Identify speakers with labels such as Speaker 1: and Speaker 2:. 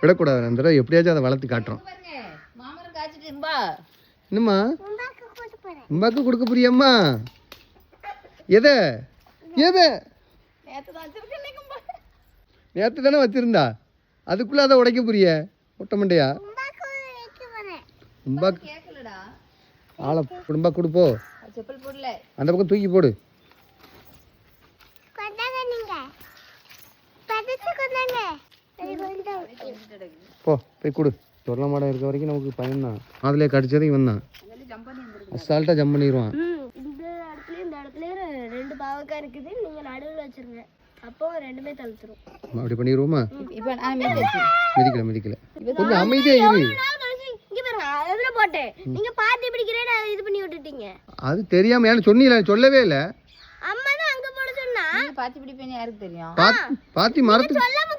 Speaker 1: விடக்கூடாது. அந்த தடவை எப்படியாச்சும் அதை வளர்த்து காட்டுறோம். என்னம்மா அம்மாக்கு கொடுக்க புரியம்மா? எதை எதை நேற்று தானே வச்சிருந்தா, அதுக்குள்ள அதை உடைக்க புரிய ஒட்ட மண்டையா? ஆளை குடும்பா கொடுப்போ, அந்த பக்கம் தூக்கி போடு. போ போய் கொடு. சொர்ண மாடம் இருக்க வரைக்கும் நமக்கு பயன்தான். அதுல கடிச்சது இவன் தான். அசால்ட்டா ஜம்ப் பண்ணிடுவான்.
Speaker 2: இந்த இடத்துல 2 பாவக்காய் இருக்குது, நீங்க நடுவில் வச்சிருங்க, அப்போ ரெண்டுமே தழுத்துரும்.
Speaker 1: அப்படி பண்ணிடுவோமா? மிதிக்கல கொஞ்சம் அமைதியா இரு.
Speaker 2: இங்க பாருங்க, அதுல போட்டேன், நீங்க பாத்தி பிடிக்கிறேன்னு இது பண்ணி விட்டுட்டீங்க.
Speaker 1: அது தெரியாம ஏன்னு சொன்னீல? சொல்லவே இல்ல.
Speaker 2: அம்மா தான் அங்க போட சொன்னா.
Speaker 3: பாத்தி பிடிப்பேன்னு யாருக்கு தெரியும்?
Speaker 1: பாத்தி மரத்துக்கு
Speaker 2: சொல்லாம